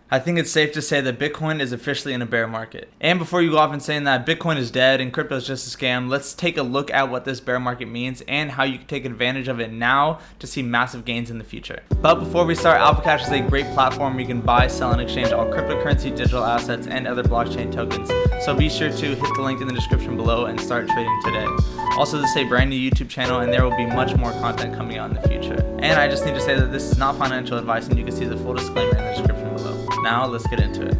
I think it's safe to say that Bitcoin is officially in a bear market. And before you go off and saying that Bitcoin is dead and crypto is just a scam, let's take a look at what this bear market means and how you can take advantage of it now to see massive gains in the future. But before we start, Alfacash is a great platform where you can buy, sell, and exchange all cryptocurrency, digital assets, and other blockchain tokens. So be sure to hit the link in the description below and start trading today. Also, this is a brand new YouTube channel and there will be much more content coming out in the future. And I just need to say that this is not financial advice and you can see the full disclaimer in the description below. Now let's get into it.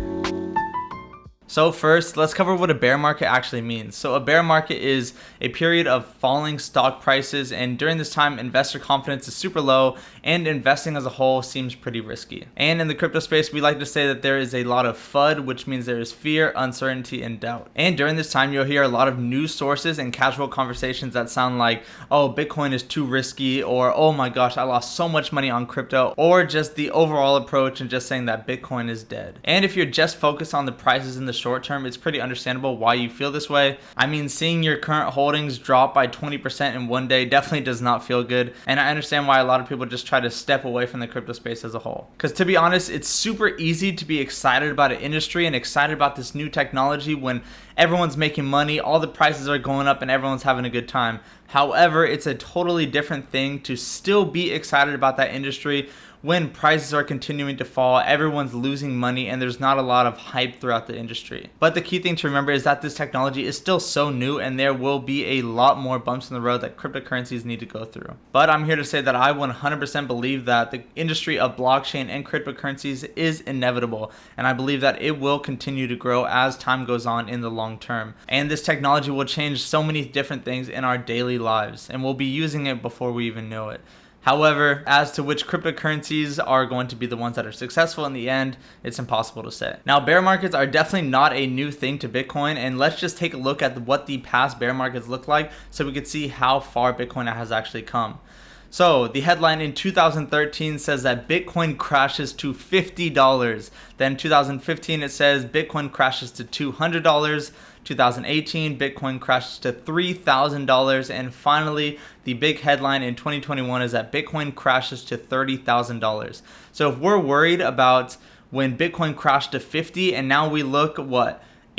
So first, let's cover what a bear market actually means. So a bear market is a period of falling stock prices, and during this time, investor confidence is super low and investing as a whole seems pretty risky. And in the crypto space, we like to say that there is a lot of FUD, which means there is fear, uncertainty, and doubt. And during this time, you'll hear a lot of news sources and casual conversations that sound like, oh, Bitcoin is too risky, or oh my gosh, I lost so much money on crypto, or just the overall approach and just saying that Bitcoin is dead. And if you're just focused on the prices in the short term, it's pretty understandable why you feel this way. I mean, seeing your current holdings drop by 20% in one day definitely does not feel good, and I understand why a lot of people just try to step away from the crypto space as a whole. Because to be honest, it's super easy to be excited about an industry and excited about this new technology when everyone's making money, all the prices are going up, and everyone's having a good time. However, it's a totally different thing to still be excited about that industry when prices are continuing to fall, everyone's losing money, and there's not a lot of hype throughout the industry. But the key thing to remember is that this technology is still so new and there will be a lot more bumps in the road that cryptocurrencies need to go through. But I'm here to say that I 100% believe that the industry of blockchain and cryptocurrencies is inevitable, and I believe that it will continue to grow as time goes on in the long term. And this technology will change so many different things in our daily lives, and we'll be using it before we even know it. However, as to which cryptocurrencies are going to be the ones that are successful in the end, it's impossible to say. Now, bear markets are definitely not a new thing to Bitcoin, and let's just take a look at what the past bear markets look like so we can see how far Bitcoin has actually come. So the headline in 2013 says that Bitcoin crashes to $50. Then 2015 it says Bitcoin crashes to $200. 2018 Bitcoin crashes to $3,000, and finally the big headline in 2021 is that Bitcoin crashes to $30,000. So if we're worried about when Bitcoin crashed to 50 and now we look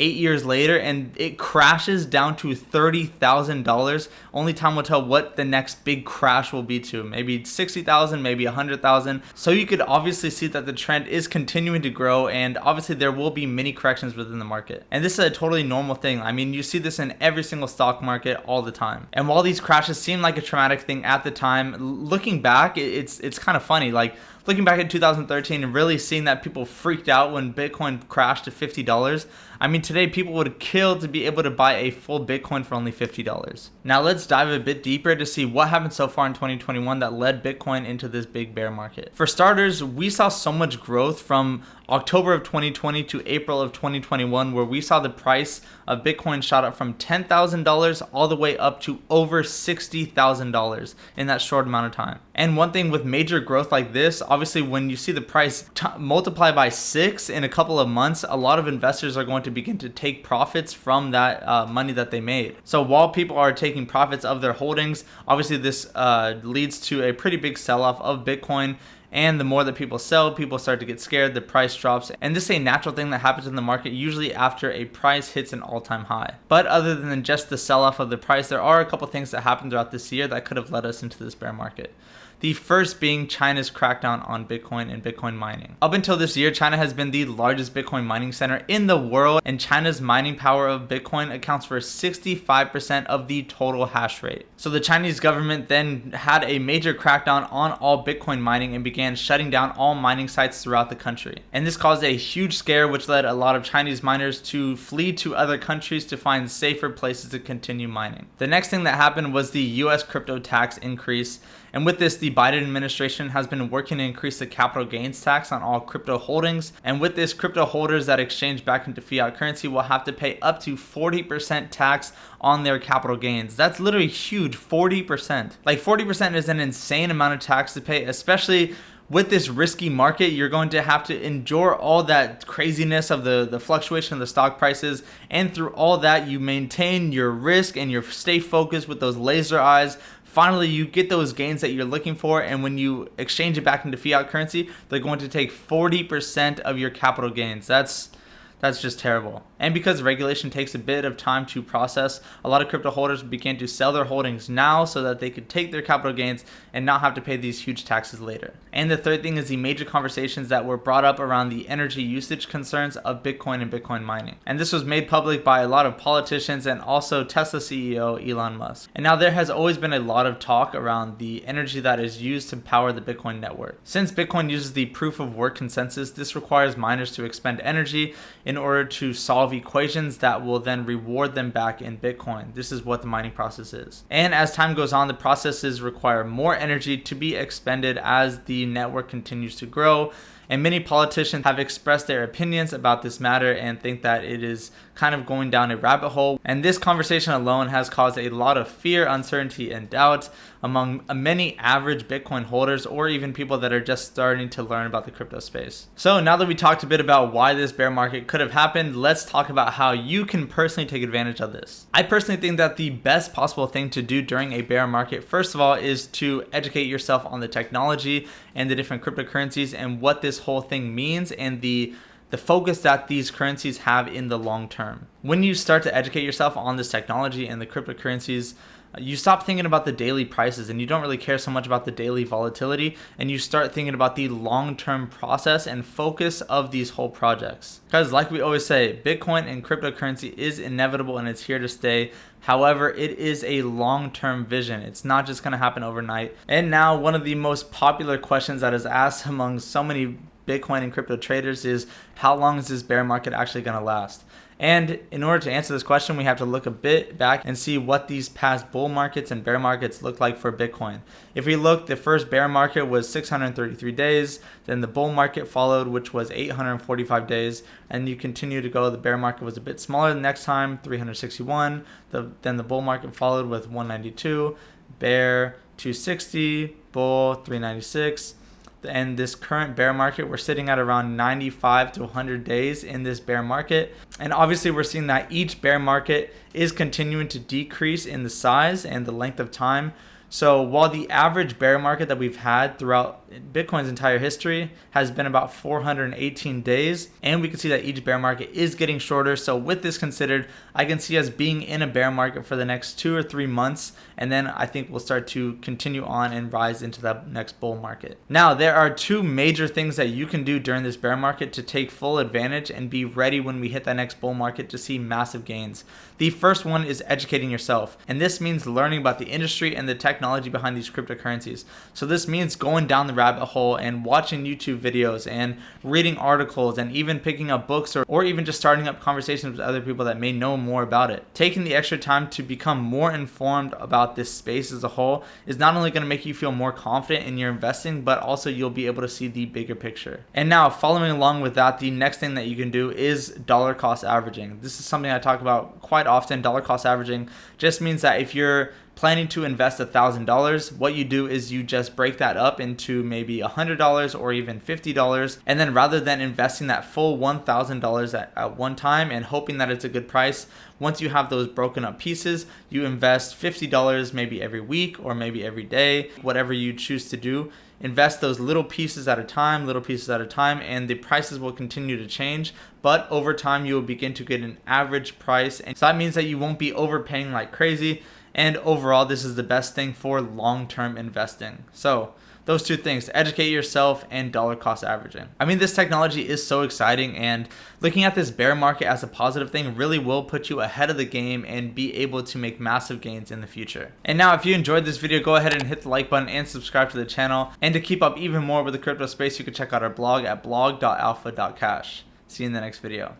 8 years later and it crashes down to $30,000, only time will tell what the next big crash will be to. Maybe 60,000, maybe 100,000. So you could obviously see that the trend is continuing to grow, and obviously there will be many corrections within the market. And this is a totally normal thing. I mean, you see this in every single stock market all the time. And while these crashes seem like a traumatic thing at the time, looking back, it's kind of funny. Like, looking back at 2013 and really seeing that people freaked out when Bitcoin crashed to $50. I mean, today people would kill to be able to buy a full Bitcoin for only $50. Now let's dive a bit deeper to see what happened so far in 2021 that led Bitcoin into this big bear market. For starters, we saw so much growth from October of 2020 to April of 2021, where we saw the price of Bitcoin shot up from $10,000 all the way up to over $60,000 in that short amount of time. And one thing with major growth like this, obviously when you see the price multiply by 6 in a couple of months, a lot of investors are going to begin to take profits from that money that they made. So while people are taking profits of their holdings, obviously this leads to a pretty big sell-off of Bitcoin. And the more that people sell, people start to get scared, the price drops. And this is a natural thing that happens in the market, usually after a price hits an all-time high. But other than just the sell-off of the price, there are a couple things that happened throughout this year that could have led us into this bear market. The first being China's crackdown on Bitcoin and Bitcoin mining. Up until this year, China has been the largest Bitcoin mining center in the world, and China's mining power of Bitcoin accounts for 65% of the total hash rate. So the Chinese government then had a major crackdown on all Bitcoin mining and began shutting down all mining sites throughout the country. And this caused a huge scare, which led a lot of Chinese miners to flee to other countries to find safer places to continue mining. The next thing that happened was the US crypto tax increase. And with this, the Biden administration has been working to increase the capital gains tax on all crypto holdings. And with this, crypto holders that exchange back into fiat currency will have to pay up to 40% tax on their capital gains. That's literally huge, 40%. Like 40% is an insane amount of tax to pay, especially with this risky market. You're going to have to endure all that craziness of the fluctuation of the stock prices, and through all that you maintain your risk and you stay focused with those laser eyes finally you get those gains that you're looking for, and when you exchange it back into fiat currency, they're going to take 40% of your capital gains. That's just terrible. And because regulation takes a bit of time to process, a lot of crypto holders began to sell their holdings now so that they could take their capital gains and not have to pay these huge taxes later. And the third thing is the major conversations that were brought up around the energy usage concerns of Bitcoin and Bitcoin mining. And this was made public by a lot of politicians and also Tesla CEO Elon Musk. And now there has always been a lot of talk around the energy that is used to power the Bitcoin network. Since Bitcoin uses the proof of work consensus, this requires miners to expend energy in order to solve equations that will then reward them back in Bitcoin. This is what the mining process is. And as time goes on, the processes require more energy to be expended as the network continues to grow. And many politicians have expressed their opinions about this matter and think that it is kind of going down a rabbit hole. And this conversation alone has caused a lot of fear, uncertainty, and doubt among many average Bitcoin holders or even people that are just starting to learn about the crypto space. So now that we talked a bit about why this bear market could have happened, let's talk about how you can personally take advantage of this. I personally think that the best possible thing to do during a bear market, first of all, is to educate yourself on the technology and the different cryptocurrencies and what this whole thing means and the focus that these currencies have in the long term. When you start to educate yourself on this technology and the cryptocurrencies, you stop thinking about the daily prices and you don't really care so much about the daily volatility, and you start thinking about the long-term process and focus of these whole projects. Because like we always say, Bitcoin and cryptocurrency is inevitable and it's here to stay. However, it is a long-term vision. It's not just going to happen overnight. And now one of the most popular questions that is asked among so many Bitcoin and crypto traders is, how long is this bear market actually going to last? And in order to answer this question, we have to look a bit back and see what these past bull markets and bear markets look like for Bitcoin. If we look, the first bear market was 633 days, then the bull market followed, which was 845 days, and you continue to go. The bear market was a bit smaller the next time, 361, then the bull market followed with 192, bear 260, bull 396. And this current bear market, we're sitting at around 95 to 100 days in this bear market. And obviously we're seeing that each bear market is continuing to decrease in the size and the length of time. So while the average bear market that we've had throughout Bitcoin's entire history has been about 418 days, and we can see that each bear market is getting shorter. So with this considered, I can see us being in a bear market for the next 2 or 3 months, and then I think we'll start to continue on and rise into that next bull market. Now, there are 2 major things that you can do during this bear market to take full advantage and be ready when we hit that next bull market to see massive gains. The first one is educating yourself, and this means learning about the industry and the technology behind these cryptocurrencies. So this means going down the rabbit hole and watching YouTube videos and reading articles and even picking up books or even just starting up conversations with other people that may know more about it. Taking the extra time to become more informed about this space as a whole is not only going to make you feel more confident in your investing, but also you'll be able to see the bigger picture. And now, following along with that, the next thing that you can do is dollar cost averaging. This is something I talk about quite often. Dollar cost averaging just means that if you're planning to invest $1,000, what you do is you just break that up into maybe $100 or even $50, and then rather than investing that full $1,000 at one time and hoping that it's a good price, once you have those broken up pieces, you invest $50 maybe every week or maybe every day, whatever you choose to do. Invest those little pieces at a time, and the prices will continue to change, but over time you will begin to get an average price, and so that means that you won't be overpaying like crazy. And overall, this is the best thing for long-term investing. So those 2 things, educate yourself and dollar cost averaging. I mean, this technology is so exciting, and looking at this bear market as a positive thing really will put you ahead of the game and be able to make massive gains in the future. And now, if you enjoyed this video, go ahead and hit the like button and subscribe to the channel. And to keep up even more with the crypto space, you can check out our blog at blog.alpha.cash. See you in the next video.